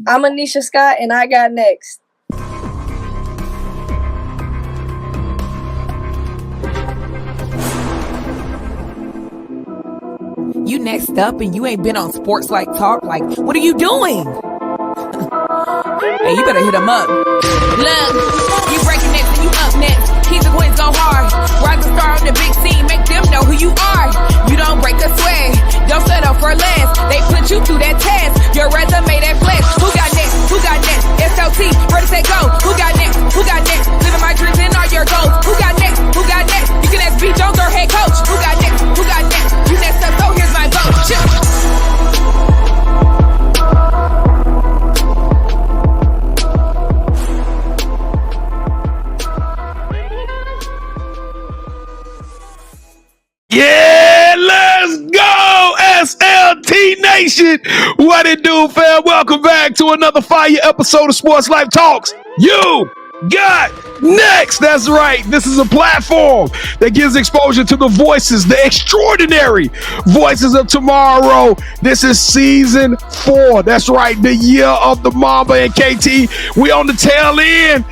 I'm Aneisha Scott, and I got next. You next up and you ain't been on Sports Like Talk. Like, what are you doing? Hey, you better hit them up. Look, you breaking next and you up next. Keep the Queens go hard. Rise and star on the big scene. Make them know who you are. You don't break a sweat. Don't settle for less. They put you through that test. Your resume that flex. Who got next? Who got next? SLT, ready, set, go. Who got next? Who got next? Living my dreams and all your goals. Who got next? Who got next? You can ask B. Jones or head coach. Who got next? Who got next? You next up, so here's my vote. Chill. Yeah, let's go, SLT Nation. What it do, fam? Welcome back to another fire episode of Sports Life Talks. You got next. That's right. This is a platform that gives exposure to the voices, the extraordinary voices of tomorrow. This is season 4. That's right. The year of the Mamba and KT. We on the tail end.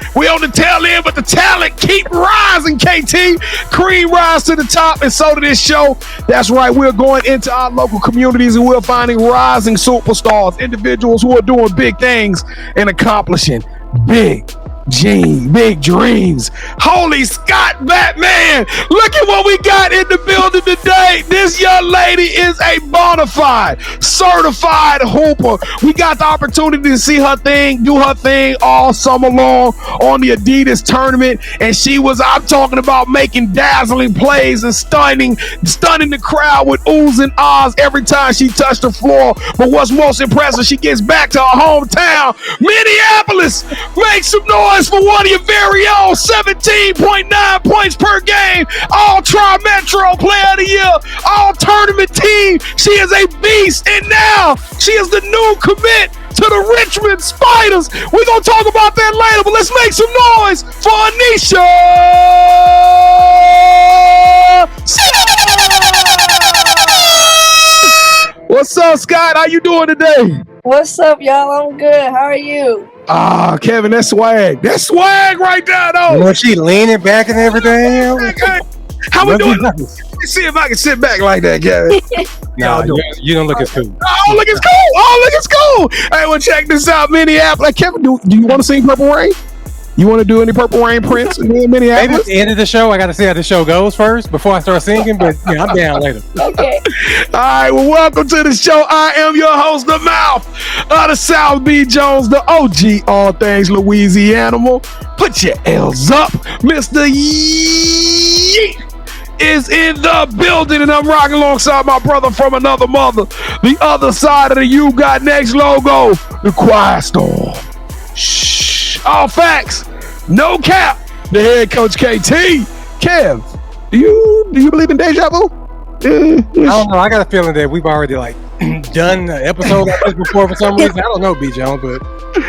But the talent keep rising, KT. Cream rise to the top, and so to this show. That's right. We're going into our local communities and we're finding rising superstars, individuals who are doing big things and accomplishing big dreams. Holy Scott, Batman! Look at what we got in the building today. This young lady is a bona fide, certified hooper. We got the opportunity to see her do her thing all summer long on the Adidas tournament, and I'm talking about making dazzling plays and stunning the crowd with oohs and ahs every time she touched the floor. But what's most impressive, she gets back to her hometown, Minneapolis. Make some noise for one of your very own. 17.9 points per game, all Tri-Metro Player of the Year, all tournament team. She is a beast, and now she is the new commit to the Richmond Spiders. We're going to talk about that later, but let's make some noise for Aneisha Scott. What's up, Scott? How you doing today? What's up, y'all? I'm good. How are you? Kevin, that's swag. That's swag right there, though. You know, she leaning back and everything. How we doing? Let me see if I can sit back like that, Kevin. No, you don't look as cool. Look, it's cool. Hey, well, check this out, Minneapolis. Like, Kevin, do you want to sing Purple Rain? You want to do any Purple Rain, Prince, in Minneapolis? Maybe at the end of the show, I got to see how the show goes first before I start singing, but I'm down later. Okay. All right, well, welcome to the show. I am your host, the mouth of the South, B. Jones, the OG, all things Louisiana. Put your L's up. Mr. Yeet is in the building, and I'm rocking alongside my brother from another mother, the other side of the You Got Next logo, the Quiet Storm. Shh. All facts, no cap. The head coach KT. Kev, do you believe in deja vu? I don't know. I got a feeling that we've already done an episode like this before for some reason. I don't know, B. Jones, but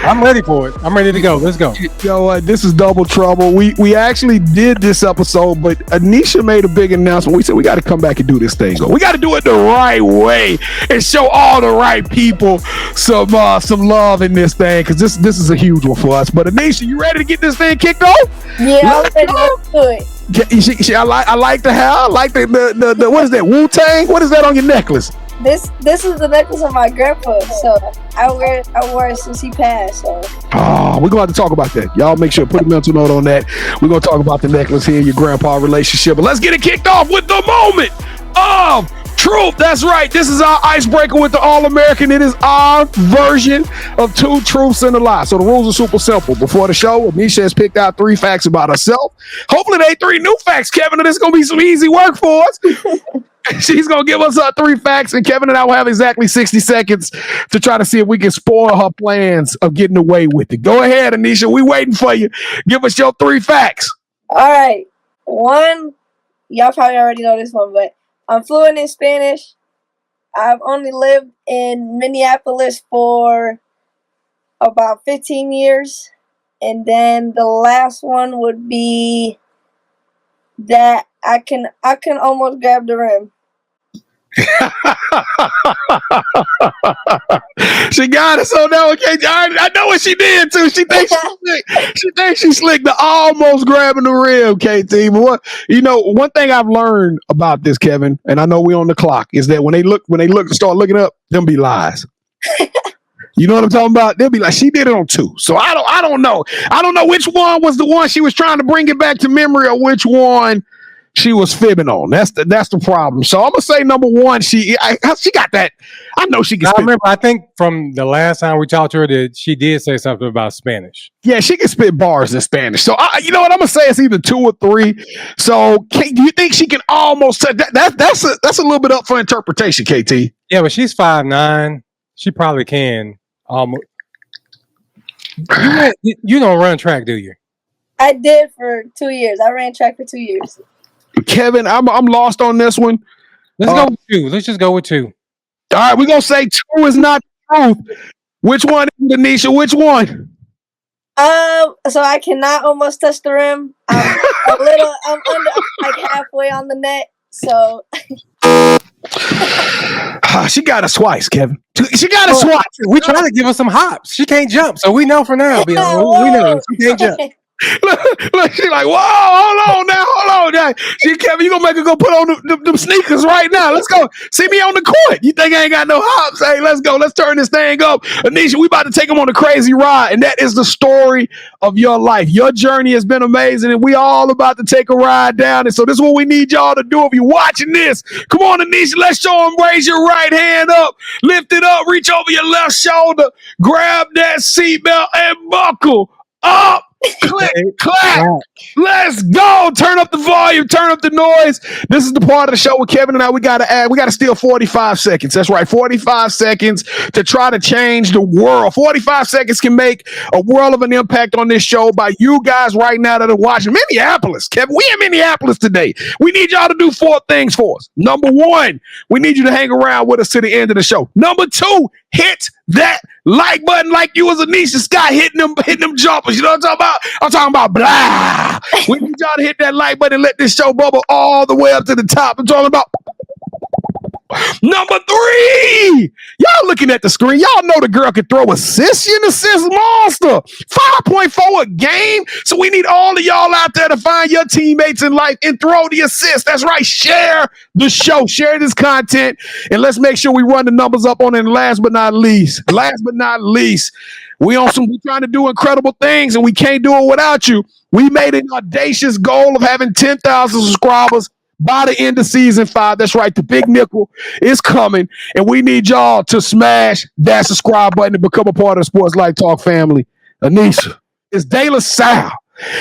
I'm ready for it. I'm ready to go. Let's go. You know what? This is double trouble. We actually did this episode, but Aneisha made a big announcement. We said we got to come back and do this thing. We got to do it the right way and show all the right people some love in this thing, because this is a huge one for us. But Aneisha, you ready to get this thing kicked off? Yeah, I'm ready to do it. I like the hair. I like the what is that, Wu-Tang? What is that on your necklace? This is the necklace of my grandpa, so I wore it since he passed. So. We're gonna have to talk about that. Y'all make sure put a mental note on that. We're gonna talk about the necklace here, your grandpa relationship. But let's get it kicked off with the moment of truth. That's right. This is our icebreaker with the All-American. It is our version of two truths and a lie. So the rules are super simple. Before the show, Aneisha has picked out 3 facts about herself. Hopefully they 3 new facts, Kevin, and this is gonna be some easy work for us. She's going to give us 3 facts, and Kevin and I will have exactly 60 seconds to try to see if we can spoil her plans of getting away with it. Go ahead, Aneisha. We waiting for you. Give us your 3 facts. All right. 1, y'all probably already know this one, but I'm fluent in Spanish. I've only lived in Minneapolis for about 15 years. And then the last one would be that I can almost grab the rim. She got us on that one, KT. I know what she did too. She thinks she's slick. She thinks she's slick to almost grabbing the rim, KT. But one thing I've learned about this, Kevin, and I know we on the clock, is that when they start looking up, them be lies. You know what I'm talking about? They'll be like, she did it on 2. So I don't know. I don't know which one was the one she was trying to bring it back to memory or which one she was fibbing on. That's the problem. So I'm gonna say number 1. She got that. I know she can. I remember. I think from the last time we talked to her that she did say something about Spanish. Yeah, she can spit bars in Spanish. So you know what I'm gonna say? It's either 2 or 3. So do you think she can almost say that? That's a little bit up for interpretation, KT. Yeah, but she's 5'9". She probably can almost. You don't run track, do you? I did for 2 years. I ran track for 2 years. Kevin, I'm lost on this one. Let's go with 2. Let's just go with 2. All right, we're gonna say 2 is not the truth. Which one, Aneisha? Which one? So I cannot almost touch the rim. I'm under, like halfway on the net. So she got us twice, Kevin. She got us twice. We trying to give her some hops. She can't jump, so we know for now. We know she can't jump. Look, she like, whoa, hold on now. Kevin, you gonna make her go put on them sneakers right now. Let's go. See me on the court. You think I ain't got no hops? Hey, let's go. Let's turn this thing up. Aneisha, we about to take them on a crazy ride, and that is the story of your life. Your journey has been amazing, and we all about to take a ride down. And so this is what we need y'all to do if you're watching this. Come on, Aneisha, let's show them. Raise your right hand up. Lift it up. Reach over your left shoulder. Grab that seatbelt and buckle up. Click, clack. Let's go. Turn up the volume. Turn up the noise. This is the part of the show with Kevin and I. We got to steal 45 seconds. That's right. 45 seconds to try to change the world. 45 seconds can make a world of an impact on this show by you guys right now that are watching. Minneapolis, Kevin. We in Minneapolis today. We need y'all to do 4 things for us. Number 1, we need you to hang around with us to the end of the show. Number 2, hit that like button like you was Aneisha Scott hitting them jumpers. You know what I'm talking about? I'm talking about blah. We need y'all to hit that like button and let this show bubble all the way up to the top. I'm talking about number 3. Y'all looking at the screen. Y'all know the girl can throw assists. She an assist monster. 5.4 a game. So we need all of y'all out there to find your teammates in life and throw the assist. That's right. Share the show. Share this content. And let's make sure we run the numbers up on it. And last but not least, we're trying to do incredible things and we can't do it without you. We made an audacious goal of having 10,000 subscribers by the end of season 5. That's right. The big nickel is coming and we need y'all to smash that subscribe button and become a part of the Sports Life Talk family. Aneisha, it's De La Salle.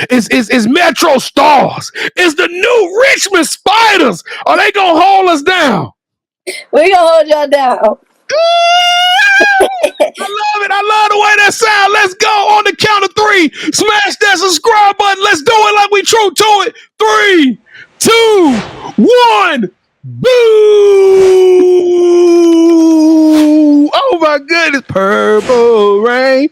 It's Metro Stars. It's the new Richmond Spiders. Are they going to hold us down? We're going to hold y'all down. I love the way that sound. Let's go on the count of 3. Smash that subscribe button. Let's do it like we true to it. 3, 2, 1. Boo! Oh my goodness. Purple rain.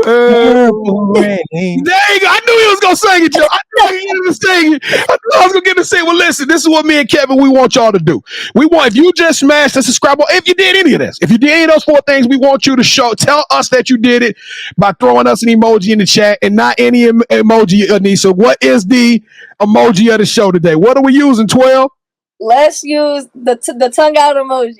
Purple rain. There you go. I knew he was going to sing it, Joe. I knew he was going to sing it. I knew I was going to get to sing. Well, listen, this is what me and Kevin, we want y'all to do. If you just smashed the subscribe button, if you did any of this, if you did any of those 4 things, we want you to tell us that you did it by throwing us an emoji in the chat and not any emoji, Aneisha. What is the emoji of the show today? What are we using, 12? Let's use the tongue out emoji.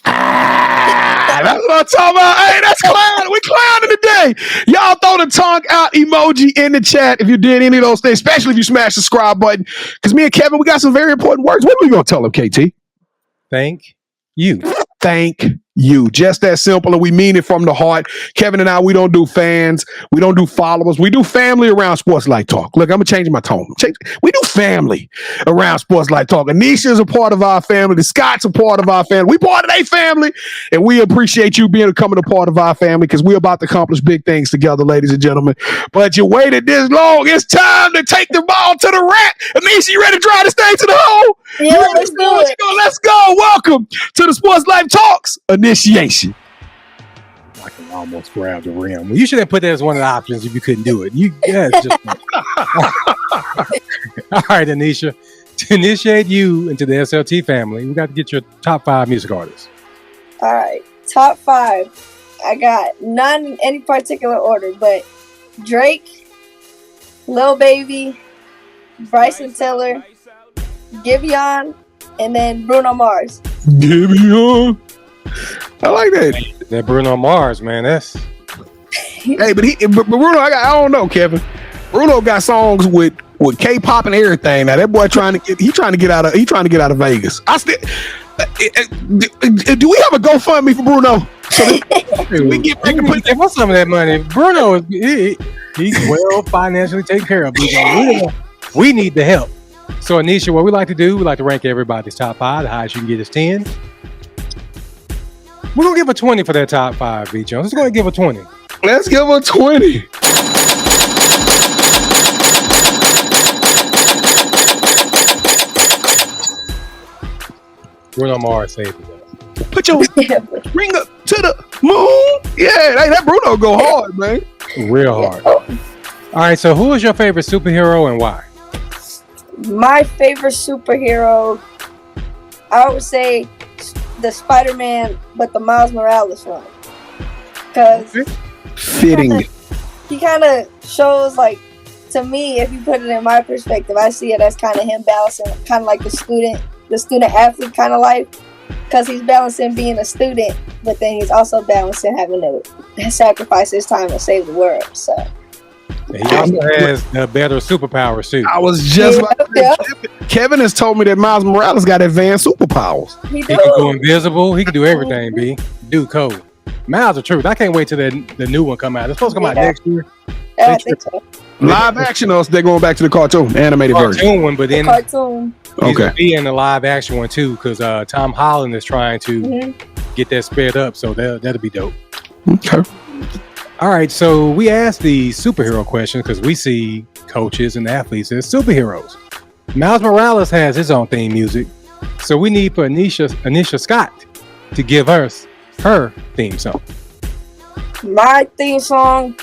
That's what I'm talking about. Hey, that's clown. We clowning today. Y'all throw the tongue out emoji in the chat if you did any of those things, especially if you smash the subscribe button. Because me and Kevin, we got some very important words. What are we going to tell them, KT? Thank you. Thank you. Just that simple, and we mean it from the heart. Kevin and I, we don't do fans. We don't do followers. We do family around Sports Life Talk. Look, I'm going to change my tone. We do family around Sports Life Talk. Aneisha is a part of our family. The Scotts are part of our family. We part of their family, and we appreciate you becoming a part of our family because we're about to accomplish big things together, ladies and gentlemen. But you waited this long. It's time to take the ball to the rack. Aneisha, you ready to drive this thing to the hole? Yeah, let's do it. Let's go. Welcome to the Sports Life Talks Initiation. I can almost grab the rim. You should have put that as one of the options if you couldn't do it. All right, Aneisha. to initiate you into the SLT family, we got to get your top 5 music artists. All right, top 5. I got none in any particular order, but Drake, Lil Baby, Bryson Tiller, Giveon, and then Bruno Mars. Giveon. I like that. That Bruno Mars, man. That's Hey, but Bruno, I don't know, Kevin. Bruno got songs with K-pop and everything. Now that boy trying to get out of Vegas. I still do we have a GoFundMe for Bruno? So we get back and give us some of that money. Bruno he's well financially taken care of. We need the help. So Aneisha, what we like to do, we like to rank everybody's top 5. The highest you can get is 10. We're gonna give a 20 for that top 5, B. Jones. Let's go ahead and give a 20. Let's give a 20. Bruno Mars saved it. Put your ring up to the moon. Yeah, that Bruno go hard, man. Real hard. All right, so who is your favorite superhero and why? My favorite superhero, I would say the Spider-Man, but the Miles Morales one. Because fitting. He kind of shows, like, to me, if you put it in my perspective, I see it as kind of him balancing kind of like the student athlete kind of life, because he's balancing being a student, but then he's also balancing having to sacrifice his time to save the world. So he also has the better superpowers too. I was just Kevin has told me that Miles Morales got advanced superpowers. He can go invisible. He can do everything. B. Dude, cold. Miles, the truth. I can't wait till the new one come out. It's supposed to come out next year. Yeah, I think so. Live action, or they're going back to the cartoon animated version. One, but then cartoon. Okay. Be in the live action one too, because Tom Holland is trying to get that sped up, so that'll be dope. Okay. All right, so we asked the superhero question because we see coaches and athletes as superheroes. Miles Morales has his own theme music, so we need for Aneisha Scott to give us her theme song. My theme song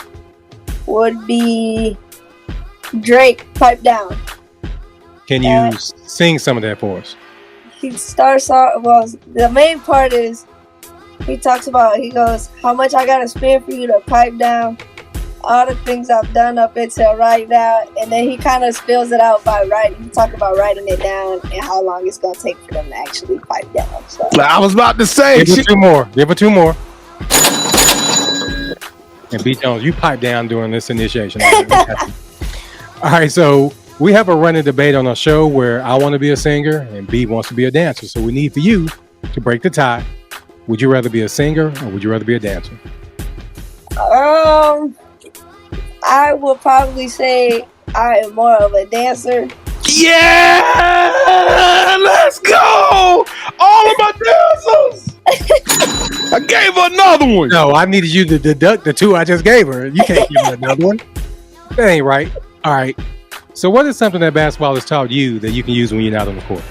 would be Drake, Pipe Down. Can you sing some of that for us? He starts off, well, the main part is he talks about, he goes, how much I gotta spend for you to pipe down, all the things I've done up until right now, and then he kind of spills it out by writing. He talks about writing it down and how long it's gonna take for them to actually pipe down. So I was about to say, give her two more. And B. Jones, you pipe down during this initiation. All right, so we have a running debate on our show where I want to be a singer and B wants to be a dancer. So we need for you to break the tie. Would you rather be a singer or would you rather be a dancer? I will probably say I am more of a dancer. Yeah, let's go! All of my dancers! I gave her another one. No, I needed you to deduct the 2 I just gave her. You can't give her another one. That ain't right. All right. So what is something that basketball has taught you that you can use when you're not on the court?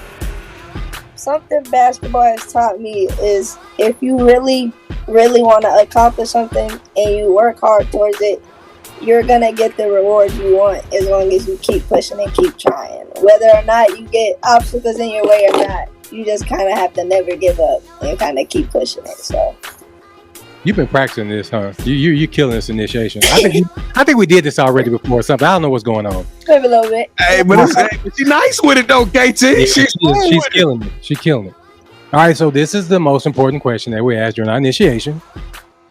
Something basketball has taught me is if you really, really want to accomplish something and you work hard towards it, you're going to get the reward you want as long as you keep pushing and keep trying. Whether or not you get obstacles in your way or not, you just kind of have to never give up and kind of keep pushing it. So you've been practicing this, huh? You're killing this initiation. I think we did this already before or something. I don't know what's going on. Maybe a little bit. Hey, but she's nice with it though, KT. Yeah, she's killing it. She's killing it. All right, so this is the most important question that we asked during our initiation.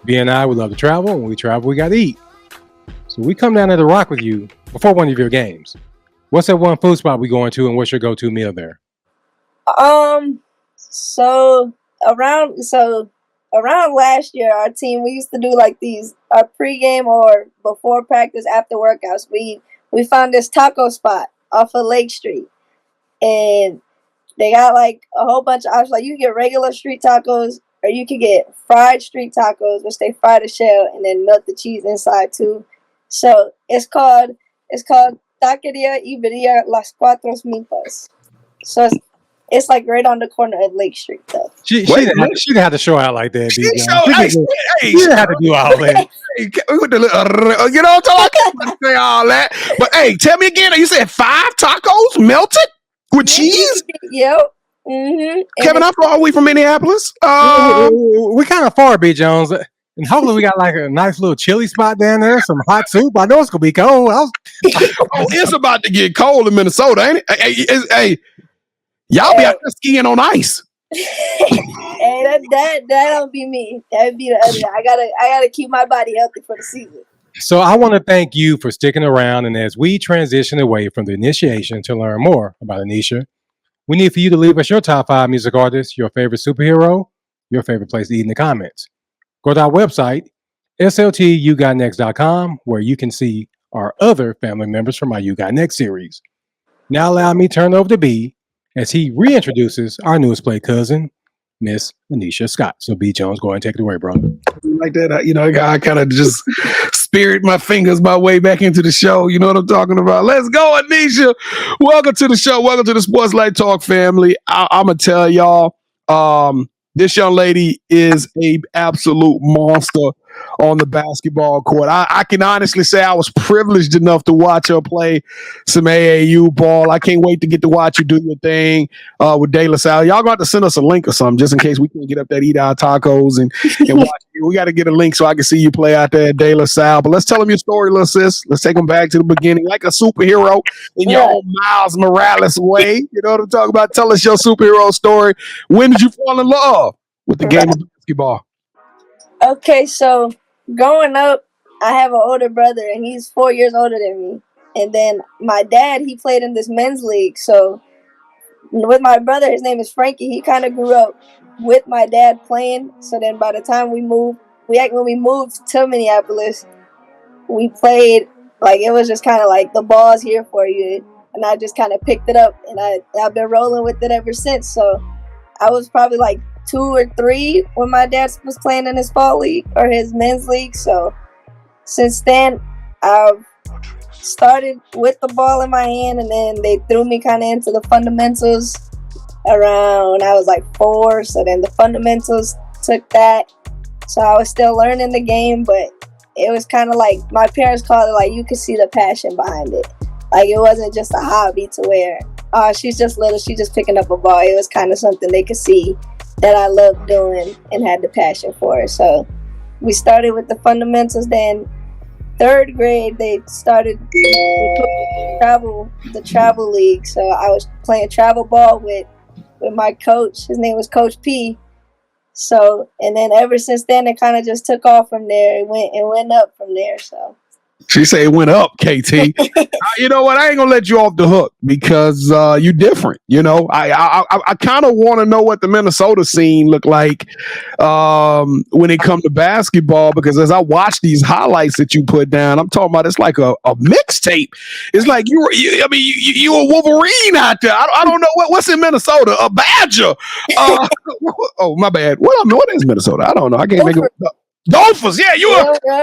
B and I would love to travel. When we travel, we got to eat. So we come down there to rock with you before one of your games. What's that one food spot we going to, and what's your go-to meal there? So around last year, our team, we used to do like these pregame or before practice, after workouts. We found this taco spot off of Lake Street, and they got like a whole bunch of options. Like you can get regular street tacos, or you can get fried street tacos, which they fry the shell and then melt the cheese inside too. So it's called Taqueria y Birria Las Cuatro Milpas. So it's like right on the corner of Lake Street though. She didn't have to show out like that. She didn't have to do all that. You know what I'm talking about? Say all that. But hey, tell me again, you said 5 tacos melted? with cheese. Yep. Mm-hmm. Kevin, I'm all the way from Minneapolis. We kind of far, B. Jones. And hopefully we got like a nice little chili spot down there, some hot soup. I know it's gonna be cold. It's about to get cold in Minnesota, ain't it? Hey, y'all be out there skiing on ice. Hey, that don't be me. That would be the other. I gotta keep my body healthy for the season. So I want to thank you for sticking around. And as we transition away from the initiation to learn more about Aneisha, we need for you to leave us your top 5 music artists, your favorite superhero, your favorite place to eat in the comments. Go to our website, sltugotnext.com, where you can see our other family members from our You Got Next series. Now allow me to turn over to B as he reintroduces our newest play cousin, Miss Aneisha Scott. So B. Jones, go ahead and take it away, brother. Like that, I kind of just spirit my fingers my way back into the show. You know what I'm talking about? Let's go, Aneisha. Welcome to the show. Welcome to the Sports Life Talk family. I'm gonna tell y'all, this young lady is a absolute monster on the basketball court. I can honestly say I was privileged enough to watch her play some AAU ball. I can't wait to get to watch you do your thing with De La Salle. Y'all got to send us a link or something just in case we can't get up there to eat our tacos and watch you. We got to get a link so I can see you play out there at De La Salle. But let's tell them your story, little sis. Let's take them back to the beginning like a superhero in your own Miles Morales way. You know what I'm talking about? Tell us your superhero story. When did you fall in love with the game of basketball? Okay, so growing up, I have an older brother, and he's 4 years older than me. And then my dad, he played in this men's league. So with my brother, his name is Frankie. He kind of grew up with my dad playing. So then by the time when we moved to Minneapolis, we played, like, it was just kind of like the ball's here for you. And I just kind of picked it up, and I've been rolling with it ever since. So I was probably like 2 or 3 when my dad was playing in his fall league or his men's league. So since then, I've started with the ball in my hand, and then they threw me kind of into the fundamentals around I was like 4. So then the fundamentals took that. So I was still learning the game, but it was kind of like my parents called it like you could see the passion behind it. Like it wasn't just a hobby to where she's just little, she's just picking up a ball. It was kind of something they could see that I loved doing and had the passion for it. So we started with the fundamentals. Then 3rd grade, they started the travel league. So I was playing travel ball with my coach. His name was Coach P. So, and then ever since then, it kind of just took off from there. It went up from there. So. She said it went up, KT. You know what? I ain't gonna let you off the hook because you different. You know, I kind of want to know what the Minnesota scene look like when it comes to basketball. Because as I watch these highlights that you put down, I'm talking about it's like a mixtape. It's like you a Wolverine out there. I don't know what's in Minnesota. A Badger. Oh my bad. What is Minnesota? I don't know. I can't think of it. Dolphins, yeah,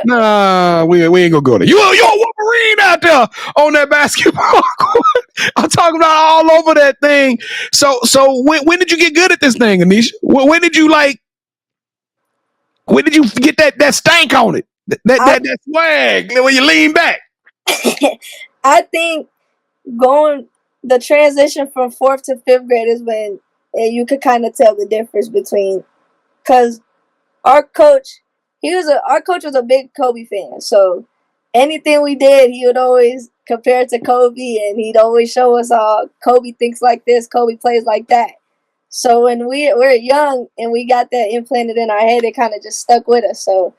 nah, we ain't gonna go there. You're a Wolverine out there on that basketball court. I'm talking about all over that thing. So when did you get good at this thing, Aneisha? When did you get that stank on it? That swag when you lean back? I think the transition from 4th to 5th grade is when you could kind of tell the difference between, because our coach was a big Kobe fan. So anything we did, he would always compare it to Kobe, and he'd always show us Kobe thinks like this, Kobe plays like that. So when we're young and we got that implanted in our head, it kind of just stuck with us. So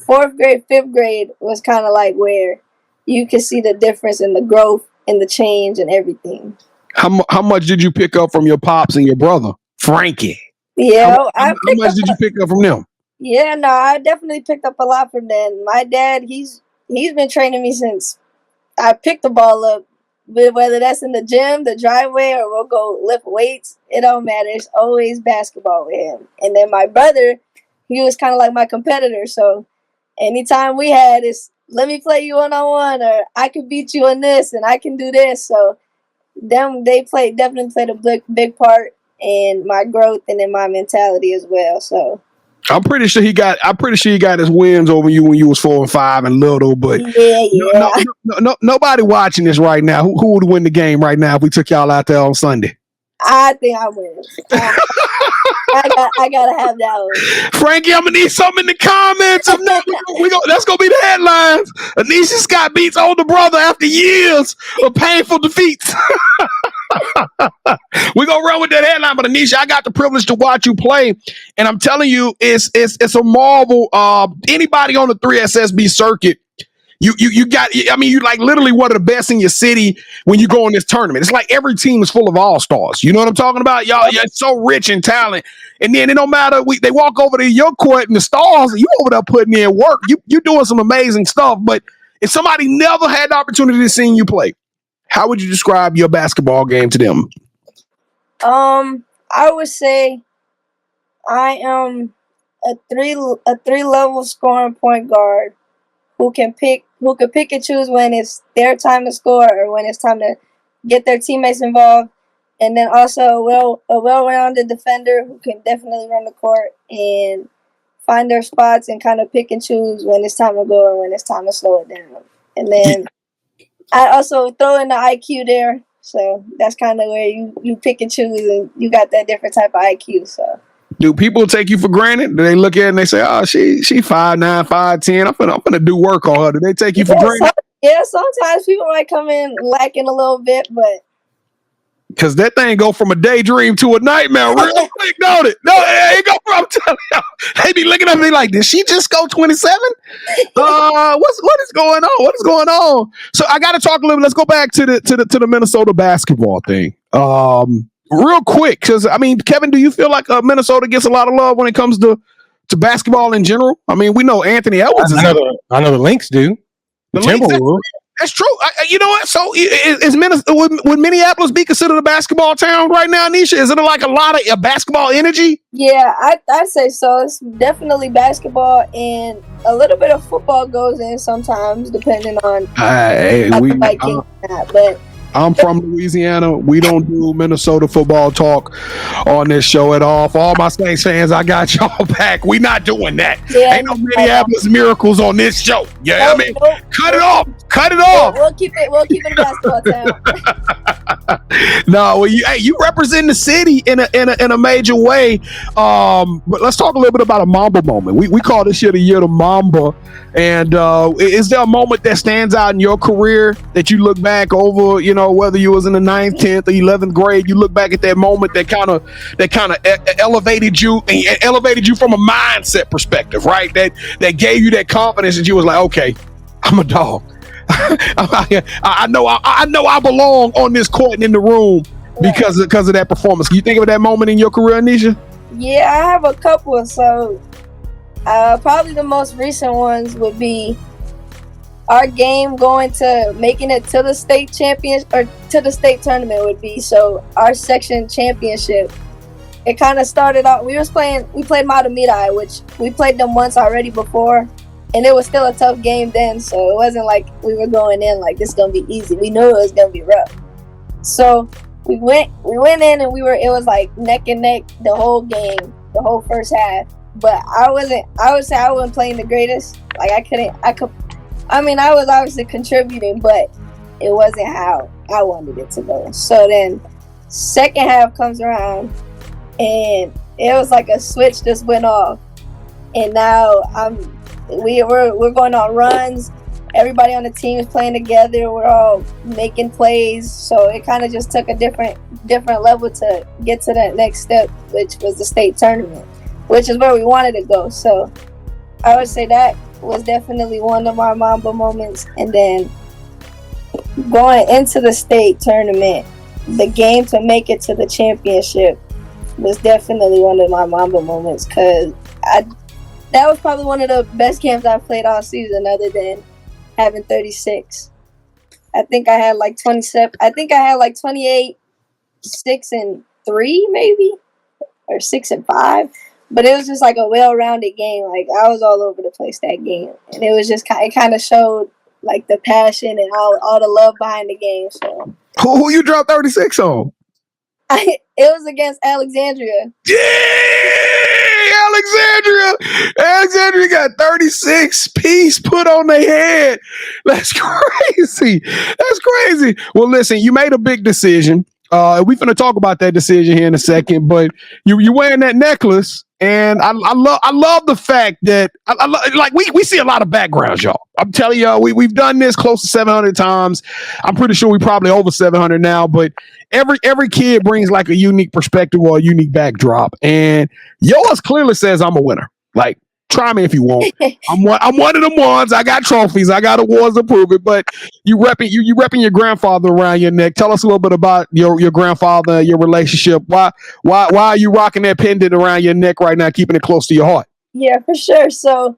4th grade, 5th grade was kind of like where you could see the difference in the growth and the change and everything. How much did you pick up from your pops and your brother, Frankie? Yeah, how much did you pick up from them? Yeah, no, I definitely picked up a lot from them. My dad, he's been training me since I picked the ball up. Whether that's in the gym, the driveway, or we'll go lift weights, it don't matter. It's always basketball with him. And then my brother, he was kind of like my competitor. So anytime we had is, let me play you one-on-one, or I can beat you in this, and I can do this. So they definitely played a big part in my growth and in my mentality as well. So. I'm pretty sure he got his wins over you when you was 4 and 5 and little, but nobody watching this right now. Who would win the game right now if we took y'all out there on Sunday? I think I win. I gotta have that one. Frankie, I'm gonna need something in the comments. If not, that's gonna be the headlines. Aneisha Scott beats older brother after years of painful defeats. We're gonna run with that headline, but Aneisha, I got the privilege to watch you play, and I'm telling you, it's a marvel. Anybody on the 3SSB circuit, you got. I mean, you like literally one of the best in your city when you go in this tournament. It's like every team is full of all stars. You know what I'm talking about? Y'all, you're so rich in talent, and then it don't matter. They walk over to your court and the stars, and you over there putting in work. You doing some amazing stuff. But if somebody never had the opportunity to see you play, how would you describe your basketball game to them? I would say I am a three level scoring point guard who can pick and choose when it's their time to score or when it's time to get their teammates involved, and then also a well-rounded defender who can definitely run the court and find their spots and kind of pick and choose when it's time to go and when it's time to slow it down. And then I also throw in the IQ there, so that's kind of where you pick and choose, and you got that different type of IQ. So, do people take you for granted? Do they look at it and they say, "Oh, she 5'9", 5'10"? I'm gonna do work on her." Do they take you for granted? Sometimes people might come in lacking a little bit, but because that thing go from a daydream to a nightmare real quick, don't it? No, it ain't go. I'm telling you, they be looking at me like, did she just go 27? What is going on? What is going on? So I got to talk a little bit. Let's go back to the Minnesota basketball thing, real quick. Because I mean, Kevin, do you feel like Minnesota gets a lot of love when it comes to basketball in general? I mean, we know Anthony Edwards. I know the Lynx do. The Timberwolves. That's true. You know what? So would Minneapolis be considered a basketball town right now, Aneisha? Is it like a lot of basketball energy? Yeah, I'd say so. It's definitely basketball, and a little bit of football goes in sometimes, depending on but I'm from Louisiana. We don't do Minnesota football talk on this show at all. For all my Saints fans, I got y'all back. We not doing that. Yeah, ain't no Minneapolis miracles on this show. Yeah, I mean, cut it off. Cut it off. We'll keep it basketball town. No, well, you represent the city in a major way. But let's talk a little bit about a Mamba moment. We call this year the year of Mamba. And is there a moment that stands out in your career that you look back over, you know, whether you was in the 9th, 10th, or 11th grade, you look back at that moment that kind of elevated you from a mindset perspective, right? That gave you that confidence that you was like, okay, I'm a dog. I know I belong on this court and in the room because of that performance. Can you think of that moment in your career, Aneisha? Yeah, I have a couple. So probably the most recent ones would be our game going to making it to the state champion or to the state tournament would be. So our section championship, it kind of started out. We played Matamidi, which we played them once already before, and it was still a tough game then. So it wasn't like we were going in like this is gonna be easy. We knew it was gonna be rough. So we went in and it was like neck and neck the whole game, the whole first half. But I would say I wasn't playing the greatest. Like I was obviously contributing, but it wasn't how I wanted it to go. So then second half comes around and it was like a switch just went off. And now we're going on runs. Everybody on the team is playing together. We're all making plays. So it kind of just took a different level to get to that next step, which was the state tournament, which is where we wanted to go. So I would say that was definitely one of our Mamba moments. And then going into the state tournament, the game to make it to the championship was definitely one of my Mamba moments because that was probably one of the best games I've played all season other than having 36. I think I had like 27. I think I had like 28, 6-3 maybe, or 6-5. But it was just like a well-rounded game. Like I was all over the place that game, and it was just it kind of showed like the passion and all the love behind the game. So who you dropped 36 on? It was against Alexandria. Yeah, Alexandria got 36 piece put on their head. That's crazy. That's crazy. Well, listen, you made a big decision. We're going to talk about that decision here in a second, but you're wearing that necklace, and I love the fact that like we see a lot of backgrounds, y'all. I'm telling y'all, we've done this close to 700 times. I'm pretty sure we probably over 700 now, but every kid brings like a unique perspective or a unique backdrop, and yours clearly says I'm a winner. Like, try me if you want. I'm one of them ones. I got trophies. I got awards to prove it. But you repping your grandfather around your neck. Tell us a little bit about your grandfather, your relationship. Why are you rocking that pendant around your neck right now, keeping it close to your heart? Yeah, for sure. So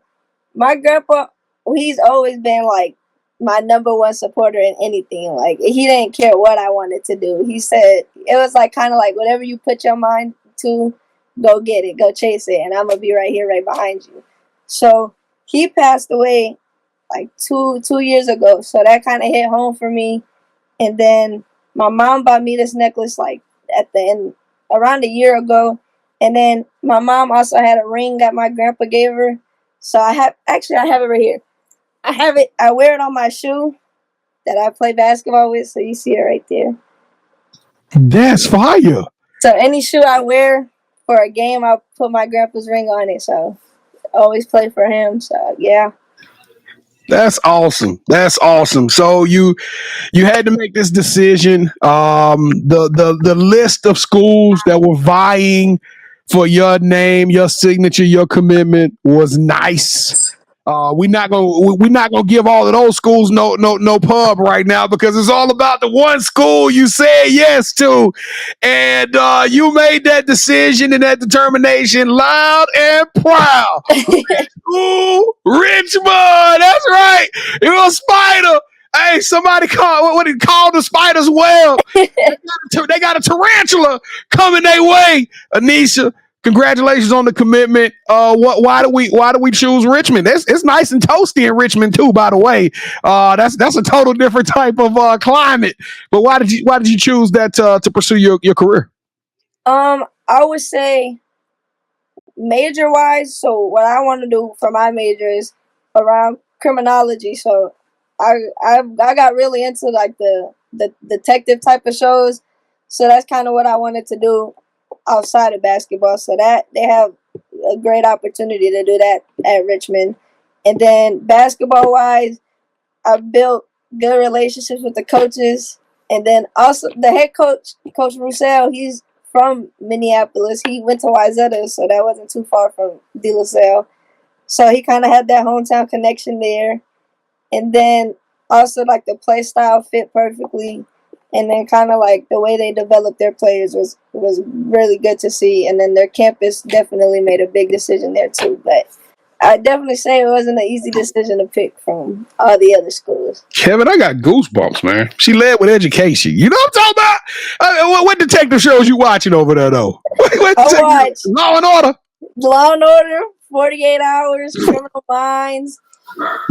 my grandpa, he's always been like my number one supporter in anything. Like, he didn't care what I wanted to do. He said it was like kind of like whatever you put your mind to, go get it, go chase it, and I'm gonna be right here, right behind you. So he passed away like two years ago. So that kind of hit home for me. And then my mom bought me this necklace like at the end, around a year ago. And then my mom also had a ring that my grandpa gave her. So I have it right here. I have it. I wear it on my shoe that I play basketball with. So you see it right there. That's fire. So any shoe I wear for a game, I'll put my grandpa's ring on it. So I always play for him. So yeah. That's awesome. That's awesome. So you had to make this decision. The list of schools that were vying for your name, your signature, your commitment was nice. We're not gonna give all of those schools no pub right now, because it's all about the one school you said yes to, and you made that decision and that determination loud and proud. Ooh, Richmond, that's right. It was Spider. Hey, somebody called the Spiders web. They got a tarantula coming their way. Aneisha, congratulations on the commitment. Why do we choose Richmond? It's nice and toasty in Richmond too, by the way. That's a total different type of climate. But why did you choose that to pursue your career? I would say major wise, so what I want to do for my major is around criminology. So I got really into like the detective type of shows. So that's kind of what I wanted to do outside of basketball. So that they have a great opportunity to do that at Richmond. And then basketball wise, I built good relationships with the coaches. And then also the head coach, Coach Roussel, he's from Minneapolis. He went to Wayzata, so that wasn't too far from De La Salle. So he kind of had that hometown connection there. And then also like the play style fit perfectly. And then kind of like the way they developed their players was really good to see. And then their campus definitely made a big decision there too. But I definitely say it wasn't an easy decision to pick from all the other schools. Kevin, I got goosebumps, man. She led with education. You know what I'm talking about? What detective shows you watching over there, though? I watch Law and Order. Law and Order, 48 Hours, Criminal Minds.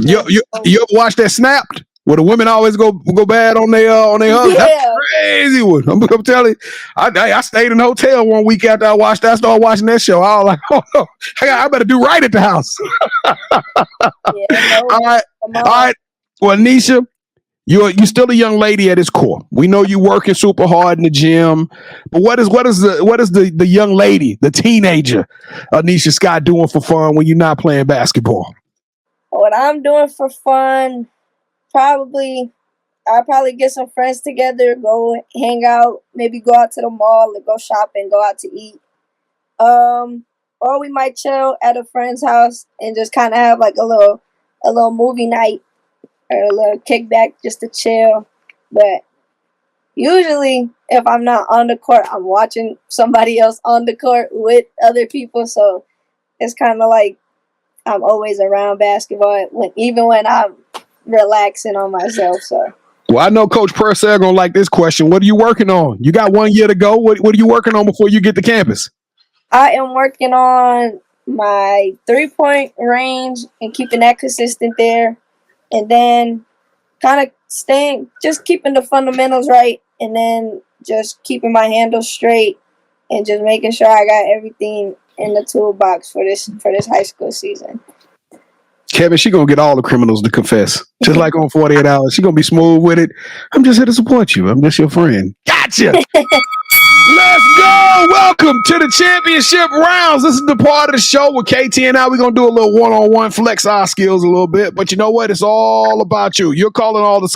You ever watch that Snapped? Where the women always go bad on their husband. Yeah. That's a crazy one. I'm telling you, I stayed in a hotel one week after I started watching that show. I was like, oh no, I better do right at the house. Yeah, All right. Well, Aneisha, you're still a young lady at its core. We know you working super hard in the gym, but what is the young lady, the teenager, Aneisha Scott, doing for fun when you're not playing basketball? What I'm doing for fun, I'll probably get some friends together, go hang out, maybe go out to the mall or go shopping, go out to eat. Or we might chill at a friend's house and just kind of have like a little movie night or a little kickback just to chill. But usually if I'm not on the court, I'm watching somebody else on the court with other people. So it's kind of like I'm always around basketball, even when I'm relaxing on myself. So, well, I know Coach Purcell gonna like this question. What are you working on? You got 1 year to go. What are you working on before you get to campus? I am working on my 3-point range and keeping that consistent there, and then kind of just keeping the fundamentals right, and then just keeping my handles straight and just making sure I got everything in the toolbox for this high school season. Kevin, she gonna get all the criminals to confess. Just like on 48 Hours. She gonna be smooth with it. I'm just here to support you. I'm just your friend. Gotcha. Let's go. Welcome to the championship rounds. This is the part of the show with KT and I. We're going to do a little one-on-one, flex our skills a little bit. But you know what? It's all about you. You're calling all the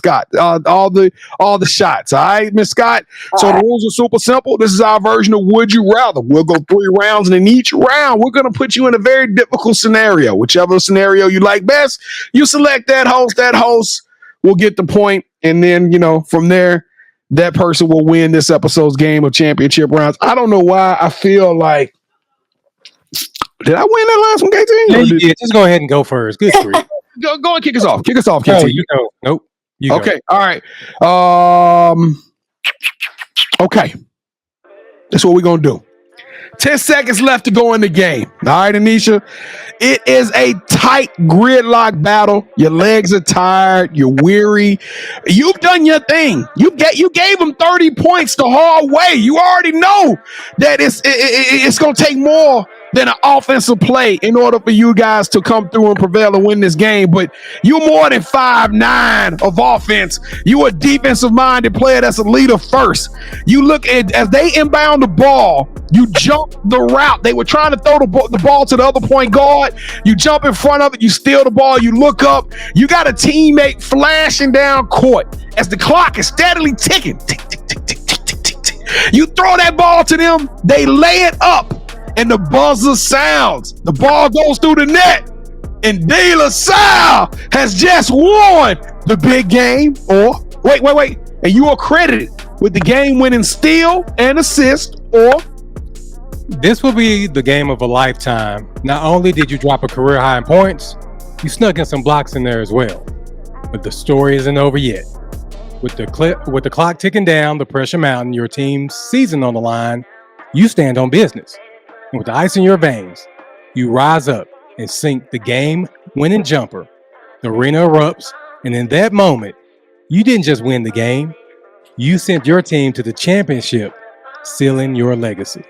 shots. All right, Miss Scott? So the rules are super simple. This is our version of Would You Rather. We'll go 3 rounds, and in each round, we're going to put you in a very difficult scenario. Whichever scenario you like best, you select that host. That host will get the point. And then, from there, that person will win this episode's game of championship rounds. I don't know why I feel like. Did I win that last one, KT? Yeah, you did. Just go ahead and go first. Good for you. Go and kick us off. Kick us off, KT. No, you go. Nope. You okay. Go. All right. Okay. That's what we're going to do. 10 seconds left to go in the game. All right, Aneisha. It is a tight gridlock battle. Your legs are tired. You're weary. You've done your thing. You gave them 30 points the hard way. You already know that it's going to take more than an offensive play in order for you guys to come through and prevail and win this game. But you're more than 5'9" of offense. You're a defensive-minded player that's a leader first. You look at, as they inbound the ball, you jump the route. They were trying to throw the ball to the other point guard. You jump in front of it. You steal the ball. You look up. You got a teammate flashing down court as the clock is steadily ticking. Tick, tick, tick, tick, tick, tick, tick, tick. You throw that ball to them. They lay it up. And the buzzer sounds. The ball goes through the net. And De La Salle has just won the big game. Or, wait. And you are credited with the game-winning steal and assist. Or, this will be the game of a lifetime. Not only did you drop a career high in points, you snuck in some blocks in there as well. But the story isn't over yet. With the clock ticking down, the pressure mounting, your team's season on the line, you stand on business. And with the ice in your veins, you rise up and sink the game-winning jumper. The arena erupts, and in that moment, you didn't just win the game, you sent your team to the championship, sealing your legacy.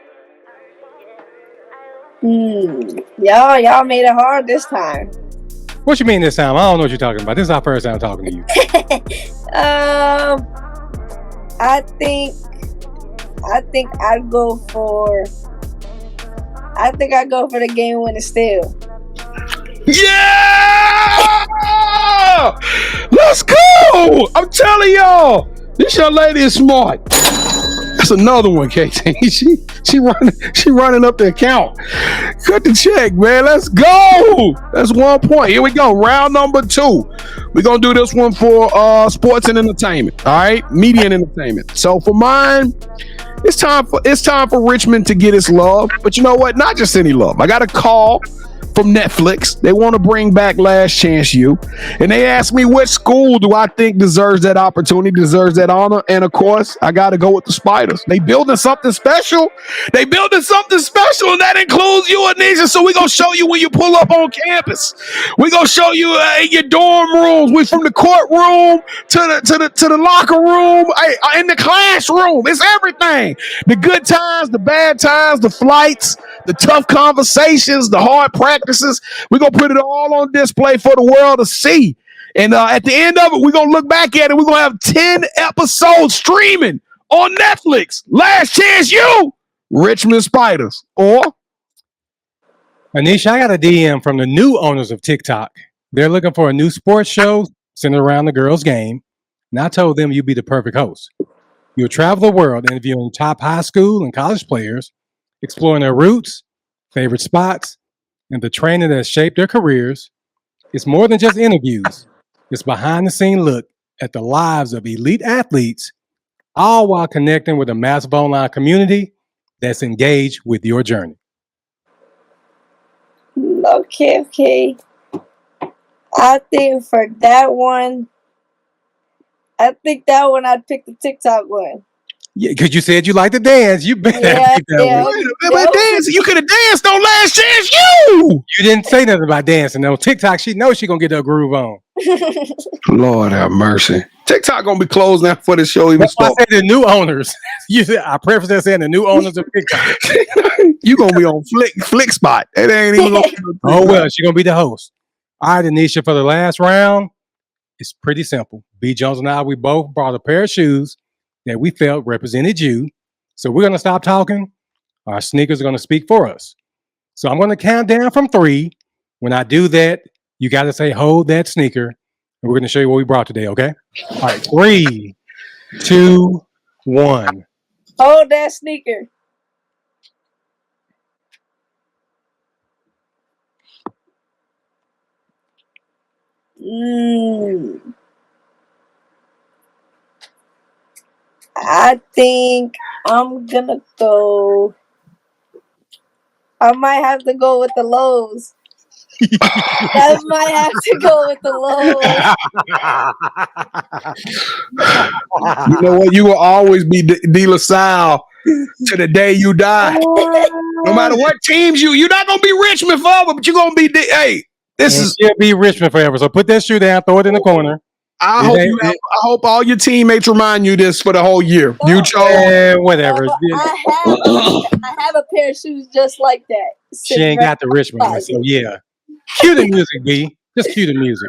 Y'all made it hard this time. What you mean this time? I don't know what you're talking about. This is our first time talking to you. I think I'd go for the game winning steal. Yeah! Let's go! I'm telling y'all, this young lady is smart. That's another one, KT. She running up the account. Cut the check, man. Let's go. That's 1 point. Here we go. Round number 2. We're gonna do this one for sports and entertainment. All right, media and entertainment. So for mine, it's time for Richmond to get its love. But you know what? Not just any love. I got a call from Netflix. They want to bring back Last Chance U. And they asked me which school do I think deserves that opportunity, deserves that honor. And of course, I got to go with the Spiders. They building something special. And that includes you, Aneisha. So we're going to show you when you pull up on campus. We're going to show you in your dorm rooms. We from the courtroom to the locker room, in the classroom. It's everything. The good times, the bad times, the flights, the tough conversations, the hard practices. We're going to put it all on display for the world to see. And at the end of it, we're going to look back at it. We're going to have 10 episodes streaming on Netflix. Last Chance U, Richmond Spiders. Or, Aneisha, I got a DM from the new owners of TikTok. They're looking for a new sports show centered around the girls' game. And I told them you'd be the perfect host. You'll travel the world interviewing top high school and college players, exploring their roots, favorite spots, and the training that has shaped their careers. It's more than just interviews. It's behind-the-scene look at the lives of elite athletes, all while connecting with a massive online community that's engaged with your journey. Okay. I think for that one, I'd pick the TikTok one. Yeah, because you said you like to dance. You better pick that one. But dancing, you could have danced on Last Chance U. You didn't say nothing about dancing. On TikTok, she knows she's going to get her groove on. Lord have mercy. TikTok gonna be closed now for the show even That's why I start. said the new owners. I preface that saying the new owners of TikTok. You gonna be on Flick Spot. It ain't even gonna be Oh well, she's gonna be the host. All right, Aneisha, for the last round, it's pretty simple. B. Jones and I, we both brought a pair of shoes that we felt represented you. So we're gonna stop talking. Our sneakers are gonna speak for us. So I'm gonna count down from 3. When I do that, you gotta say, hold that sneaker. And we're gonna show you what we brought today, okay? All right, 3, 2, 1. Hold that sneaker. I think I'm gonna go. I might have to go with the lows. I might have to go with the lows. You know what? You will always be De La Salle to the day you die. No matter what teams you're not gonna be Richmond forever, but you're gonna be. Hey, she'll be Richmond forever. So put that shoe down, throw it in the corner. I hope all your teammates remind you this for the whole year. Oh, You chose whatever. I have a pair of shoes just like that. She ain't got the Richmond one, so yeah. Cue the music, B. Just cue the music.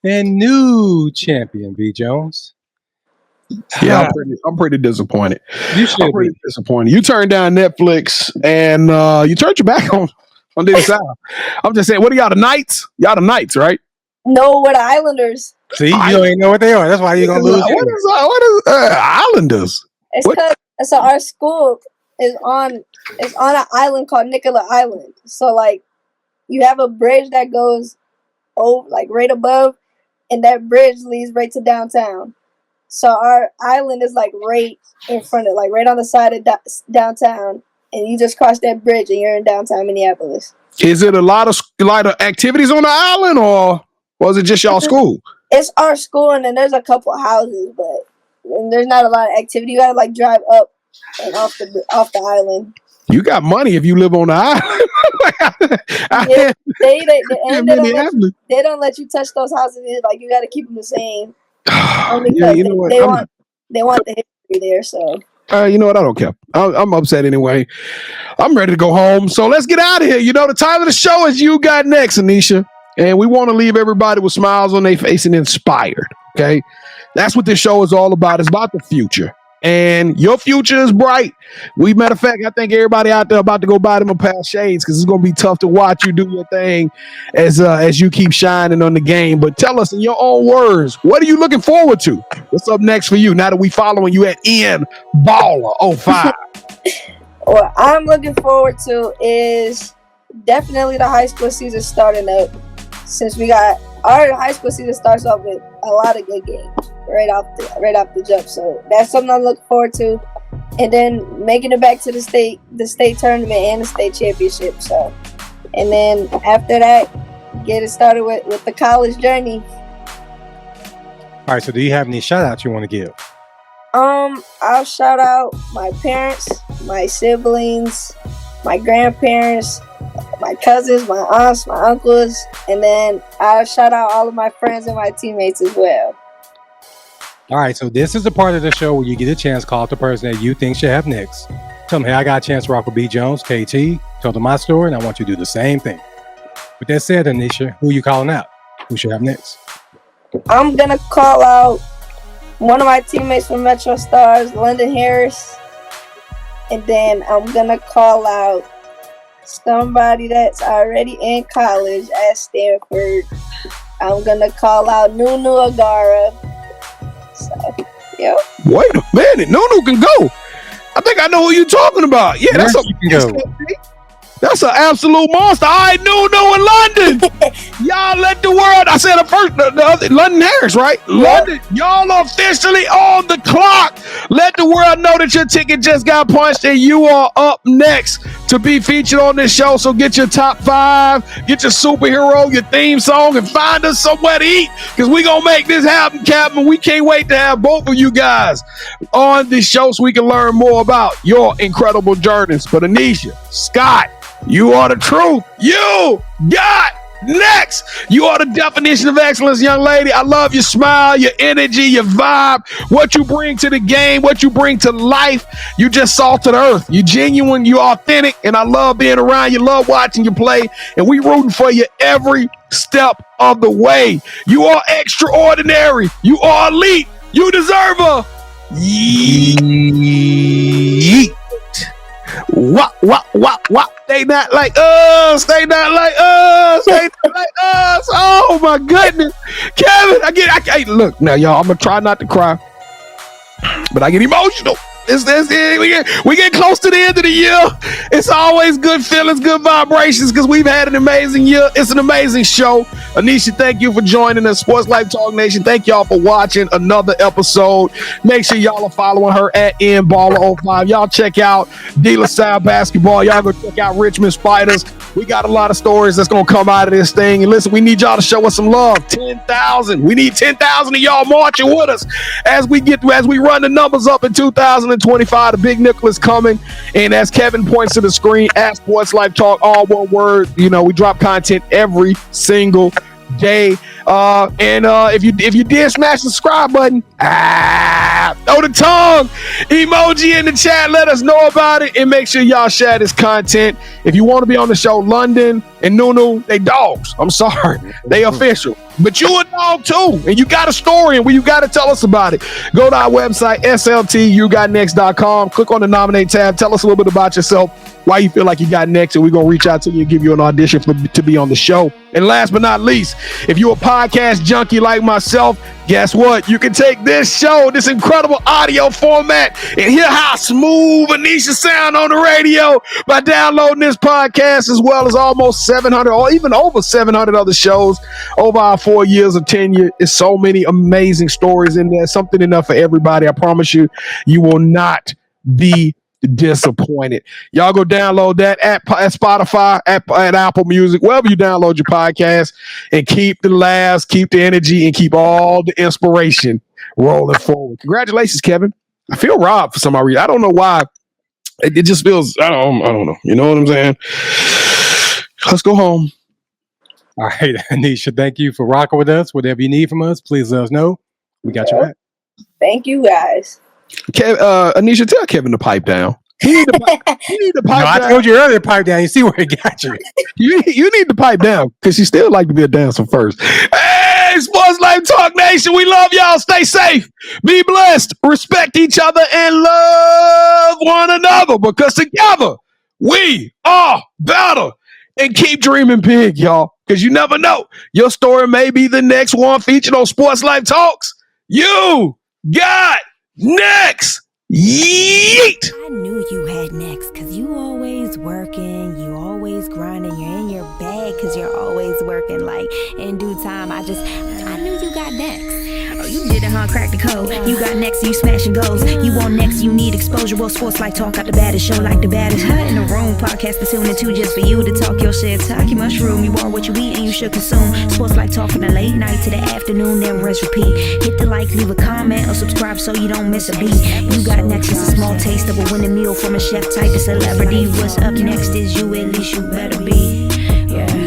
And new champion, B. Jones. Yeah, I'm pretty disappointed. You should be disappointed. You turned down Netflix and you turned your back on the Salle. I'm just saying, what are y'all, the Knights? Y'all the Knights, right? No, we're the Islanders. See, you don't even know what they are. That's why you're gonna lose. What is Islanders? It's because so our school is on an island called Nicola Island. So like, you have a bridge that goes over, like right above, and that bridge leads right to downtown. So our island is like right in front of, like right on the side of downtown, and you just cross that bridge and you're in downtown Minneapolis. Is it a lot of activities on the island, or was it just y'all school? It's our school, and then there's a couple houses, but there's not a lot of activity. You gotta like drive up and off the island. You got money if you live on the island. They don't let you touch those houses. Like, you gotta keep them the same. Yeah, you know what? They want the history there, so. You know what? I don't care. I'm upset anyway. I'm ready to go home. So let's get out of here. You know, the time of the show is You Got Next, Aneisha. And we want to leave everybody with smiles on their face and inspired. Okay? That's what this show is all about. It's about the future. And your future is bright. Matter of fact, I think everybody out there about to go buy them a pair of shades, because it's going to be tough to watch you do your thing as you keep shining on the game. But tell us in your own words, what are you looking forward to? What's up next for you now that we following you at N Baller 05? What I'm looking forward to is definitely the high school season starting up. Since our high school season starts off with a lot of good games right off the jump. So that's something I'm looking forward to. And then making it back to the state tournament and the state championship. So, and then after that, get it started with the college journey. All right. So do you have any shout outs you want to give? I'll shout out my parents, my siblings, my grandparents, my cousins, my aunts, my uncles, and then I'll shout out all of my friends and my teammates as well. All right, so this is the part of the show where you get a chance to call out the person that you think should have next. Tell them, hey, I got a chance to rock with B. Jones, KT. Tell them my story, and I want you to do the same thing. With that said, Aneisha, who are you calling out? Who should have next? I'm going to call out one of my teammates from Metro Stars, London Harris. And then I'm going to call out somebody that's already in college at Stanford. I'm going to call out Nunu Agara. So, yep. Wait a minute. Nunu can go. I think I know who you're talking about. Yeah, that's an absolute monster. All right, Nunu in London. Y'all let the world. I said the other London Harris, right? Yep. London, y'all are officially on the clock. Let the world know that your ticket just got punched and you are up next to be featured on this show. So get your top 5, get your superhero, your theme song, and find us somewhere to eat, because we gonna make this happen, Captain. We can't wait to have both of you guys on this show so we can learn more about your incredible journeys. But Aneisha Scott, you are the truth. You got next. You are the definition of excellence, young lady. I love your smile, your energy, your vibe, what you bring to the game, what you bring to life. You just salt of the earth. You genuine, you authentic, and I love being around you, love watching you play, and we rooting for you every step of the way. You are extraordinary. You are elite. You deserve a yeet. Wop, wop, wop, wop. They not like us. They not like us. They not like us. Oh my goodness. Kevin, I look now, y'all. I'm gonna try not to cry, but I get emotional. We get close to the end of the year. It's always good feelings, good vibrations, because we've had an amazing year. It's an amazing show. Aneisha, thank you for joining us. Sports Life Talk Nation, thank y'all for watching another episode. Make sure y'all are following her at NBaller05. Y'all check out De La Salle Basketball. Y'all go check out Richmond Spiders. We got a lot of stories that's going to come out of this thing. And listen, we need y'all to show us some love. 10,000. We need 10,000 of y'all marching with us as we run the numbers up in 2025. The big nickel is coming. And as Kevin points to the screen, at Sports Life Talk, all one word. You know, we drop content every single day. If you did smash the subscribe button, throw the tongue emoji in the chat, let us know about it, and make sure y'all share this content. If you want to be on the show, London and Nunu, they dogs. I'm sorry, they official, but you a dog too, and you got a story, and you got to tell us about it. Go to our website, sltugotnext.com, click on the nominate tab, tell us a little bit about yourself, why you feel like you got next, and we're going to reach out to you and give you an audition to be on the show. And last but not least, if you're a podcast junkie like myself, guess what? You can take this show, this incredible audio format, and hear how smooth Aneisha sound on the radio by downloading this podcast, as well as almost 700 or even over 700 other shows over our 4 years of tenure. It's so many amazing stories in there, something enough for everybody. I promise you, you will not be disappointed. Y'all go download that at Spotify, at Apple Music, wherever you download your podcast, and keep the laughs, keep the energy, and keep all the inspiration rolling forward. Congratulations, Kevin. I feel robbed for some reason. I don't know why. It just feels, I don't know. You know what I'm saying? Let's go home. All right, Aneisha, thank you for rocking with us. Whatever you need from us, please let us know. We got your back. Thank you, guys. Aneisha, tell Kevin to pipe down. You need to pipe down. I told you earlier, pipe down. You see where it got you. You need to pipe down, because she still like to be a dancer first. Hey, Sports Life Talk Nation, we love y'all. Stay safe, be blessed, respect each other, and love one another, because together we are better. And keep dreaming big, y'all, because you never know. Your story may be the next one featured on Sports Life Talks. You got next. Yeet! I knew you had next, because you always working, you always grinding, you're in your bag because you're always working. Like, in due time, I knew you got next. Oh, you did it, huh? Crack the code. You got next, you smashing goals. You want next, you need exposure. Well, Sports Like Talk got the baddest show, like the baddest. In the room, podcast to tune into just for you to talk your shit. Talk your mushroom, you are what you eat and you should consume. Sports Like Talk from the late night to the afternoon, then rest repeat. Hit the like, leave a comment, or subscribe so you don't miss a beat. You got next is a small taste of a winning meal from a chef type of celebrity. What's up next is you, at least you better be. Yeah.